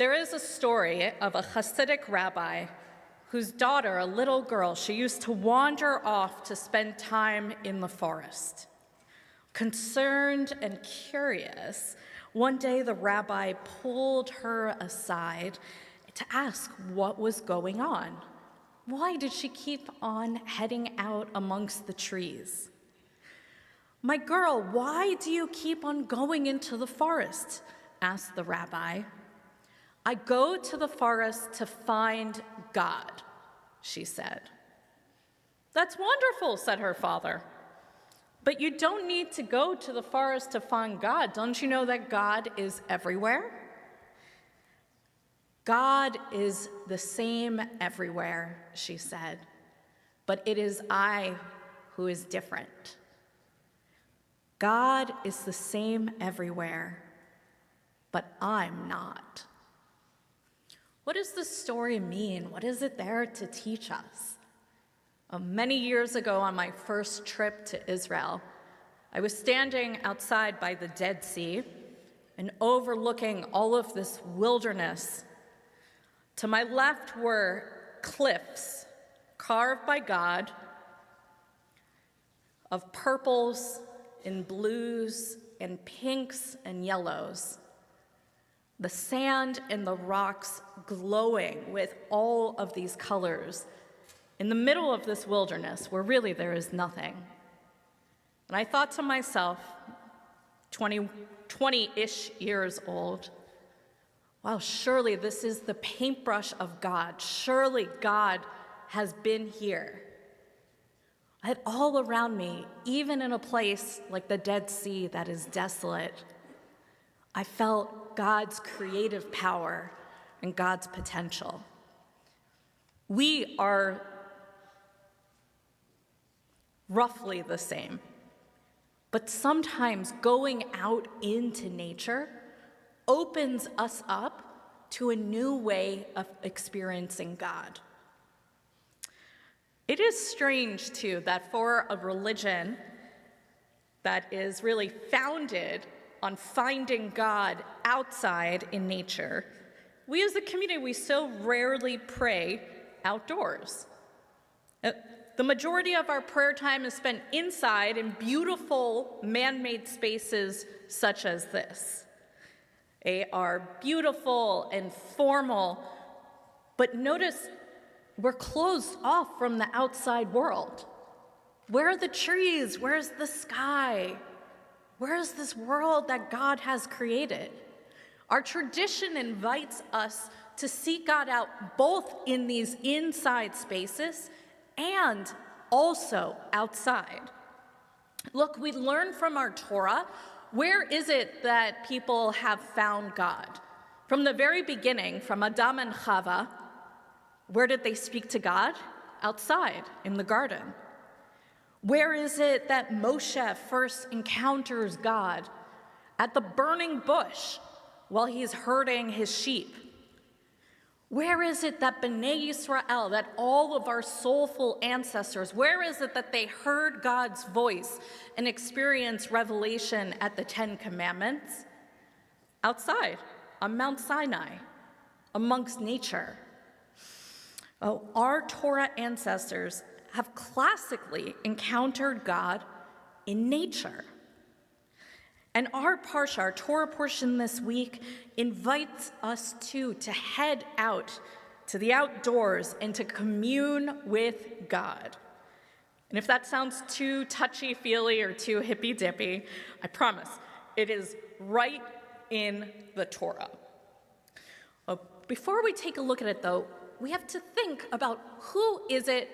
There is a story of a Hasidic rabbi whose daughter, a little girl, she used to wander off to spend time in the forest. Concerned and curious, one day the rabbi pulled her aside to ask what was going on. Why did she keep on heading out amongst the trees? "My girl, why do you keep on going into the forest?" asked the rabbi. "I go to the forest to find God," she said. "That's wonderful," said her father. "But you don't need to go to the forest to find God. Don't you know that God is everywhere?" "God is the same everywhere," she said, "but it is I who is different." God is the same everywhere, but I'm not. What does this story mean? What is it there to teach us? Many years ago on my first trip to Israel, I was standing outside by the Dead Sea and overlooking all of this wilderness. To my left were cliffs carved by God of purples and blues and pinks and yellows. The sand and the rocks glowing with all of these colors in the middle of this wilderness where really there is nothing. And I thought to myself, 20-ish years old, wow, surely this is the paintbrush of God. Surely God has been here. I had all around me, even in a place like the Dead Sea that is desolate, I felt God's creative power and God's potential. We are roughly the same, but sometimes going out into nature opens us up to a new way of experiencing God. It is strange, too, that for a religion that is really founded on finding God outside in nature, we as a community, we so rarely pray outdoors. The majority of our prayer time is spent inside in beautiful man-made spaces such as this. They are beautiful and formal, but notice we're closed off from the outside world. Where are the trees? Where's the sky? Where is this world that God has created? Our tradition invites us to seek God out both in these inside spaces and also outside. Look, we learn from our Torah, where is it that people have found God? From the very beginning, from Adam and Chava, where did they speak to God? Outside, in the garden. Where is it that Moshe first encounters God? At the burning bush, while he's herding his sheep. Where is it that B'nai Yisrael, that all of our soulful ancestors, where is it that they heard God's voice and experienced revelation at the Ten Commandments? Outside, on Mount Sinai, amongst nature. Oh, our Torah ancestors have classically encountered God in nature. And our parsha, our Torah portion this week, invites us to head out to the outdoors and to commune with God. And if that sounds too touchy-feely or too hippy-dippy, I promise, it is right in the Torah. Before we take a look at it, though, we have to think about who is it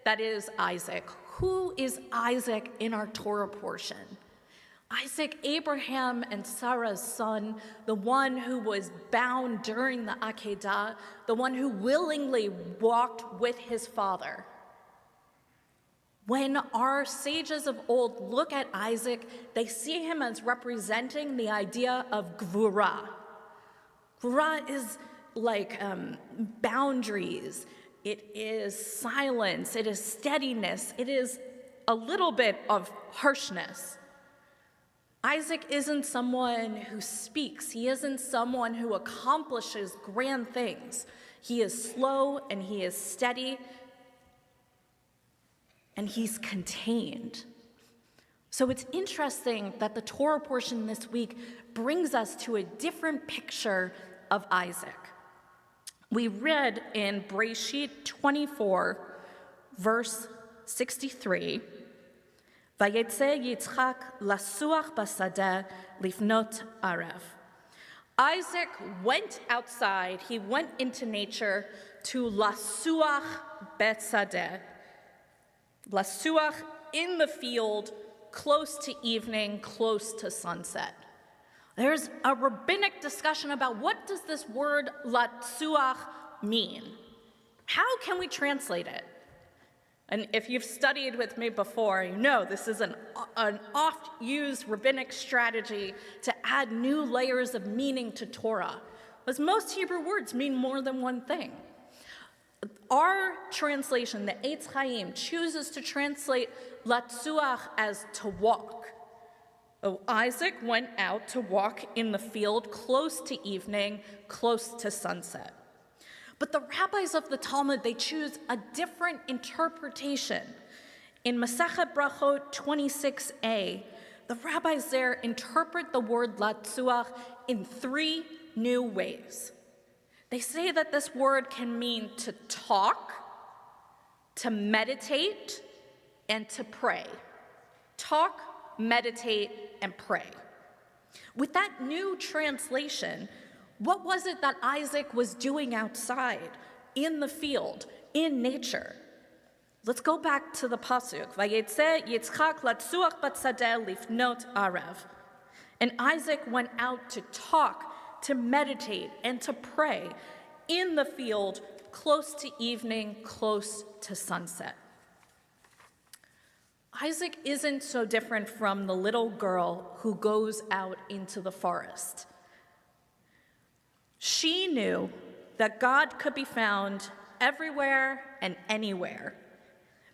that is Isaac? Who is Isaac in our Torah portion? Isaac, Abraham and Sarah's son, the one who was bound during the Akedah, the one who willingly walked with his father. When our sages of old look at Isaac, they see him as representing the idea of gvura. Gvura is like boundaries. It is silence. It is steadiness. It is a little bit of harshness. Isaac isn't someone who speaks. He isn't someone who accomplishes grand things. He is slow and he is steady and he's contained. So it's interesting that the Torah portion this week brings us to a different picture of Isaac. We read in Bereshit 24, verse 63, Vayetze Yitzchak lasuach basadeh lifnot arev. Isaac went outside, he went into nature to lasuach besadeh. Lasuach in the field, close to evening, close to sunset. There's a rabbinic discussion about what does this word latsuach mean? How can we translate it? And if you've studied with me before, you know this is an oft-used rabbinic strategy to add new layers of meaning to Torah, because most Hebrew words mean more than one thing. Our translation, the Eitz Chaim, chooses to translate latsuach as to walk. Oh, Isaac went out to walk in the field close to evening, close to sunset. But the rabbis of the Talmud, they choose a different interpretation. In Masechet Brachot 26a, the rabbis there interpret the word latsuach in 3 new ways. They say that this word can mean to talk, to meditate, and to pray. Talk, meditate, and pray. With that new translation, what was it that Isaac was doing outside, in the field, in nature? Let's go back to the pasuk. Vayetze Yitzchak latsuach batzadeh lifnot arev. And Isaac went out to talk, to meditate, and to pray in the field, close to evening, close to sunset. Isaac isn't so different from the little girl who goes out into the forest. She knew that God could be found everywhere and anywhere,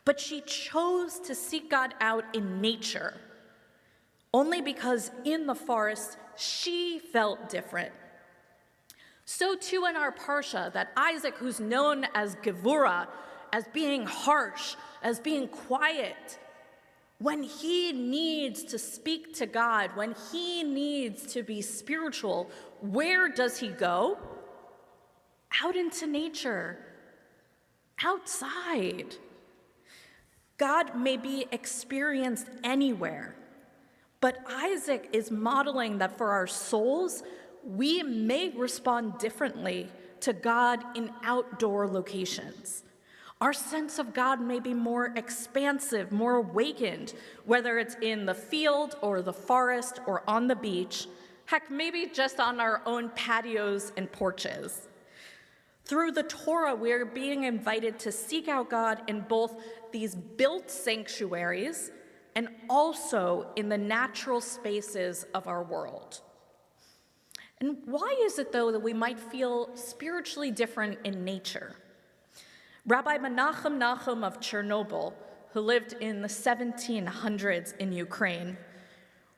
but she chose to seek God out in nature, only because in the forest she felt different. So too in our Parsha, that Isaac, who's known as Gevurah, as being harsh, as being quiet, when he needs to speak to God, when he needs to be spiritual, where does he go? Out into nature, outside. God may be experienced anywhere, but Isaac is modeling that for our souls, we may respond differently to God in outdoor locations. Our sense of God may be more expansive, more awakened, whether it's in the field or the forest or on the beach, heck, maybe just on our own patios and porches. Through the Torah, we're being invited to seek out God in both these built sanctuaries and also in the natural spaces of our world. And why is it, though, that we might feel spiritually different in nature? Rabbi Menachem Nachum of Chernobyl, who lived in the 1700s in Ukraine,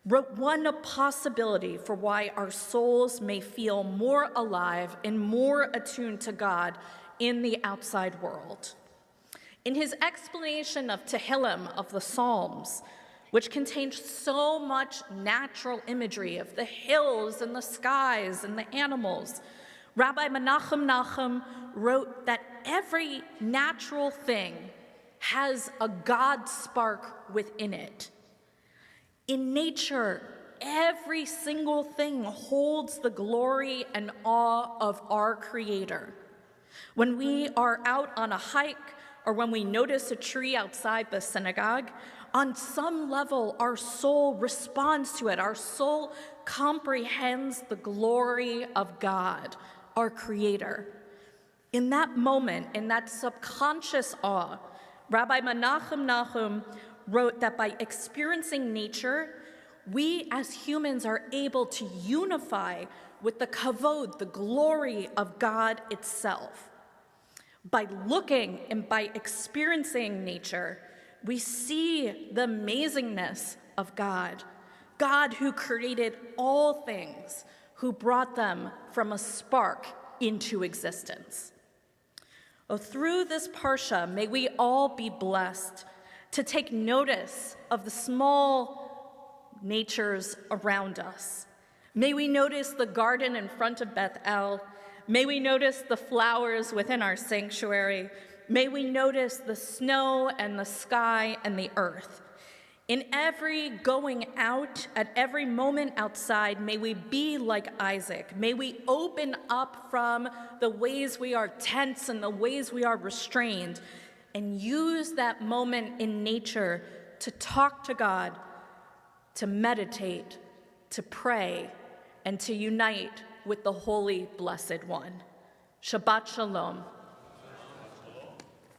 wrote one possibility for why our souls may feel more alive and more attuned to God in the outside world. In his explanation of Tehillim, of the Psalms, which contains so much natural imagery of the hills and the skies and the animals, Rabbi Menachem Nachum wrote that every natural thing has a God spark within it. In nature, every single thing holds the glory and awe of our Creator. When we are out on a hike or when we notice a tree outside the synagogue, on some level, our soul responds to it. Our soul comprehends the glory of God, our Creator. In that moment, in that subconscious awe, Rabbi Menachem Nachum wrote that by experiencing nature, we as humans are able to unify with the kavod, the glory of God itself. By looking and by experiencing nature, we see the amazingness of God, God who created all things, who brought them from a spark into existence. Oh, through this Parsha, may we all be blessed to take notice of the small natures around us. May we notice the garden in front of Beth El. May we notice the flowers within our sanctuary. May we notice the snow and the sky and the earth. In every going out, at every moment outside, may we be like Isaac. May we open up from the ways we are tense and the ways we are restrained and use that moment in nature to talk to God, to meditate, to pray, and to unite with the Holy Blessed One. Shabbat Shalom.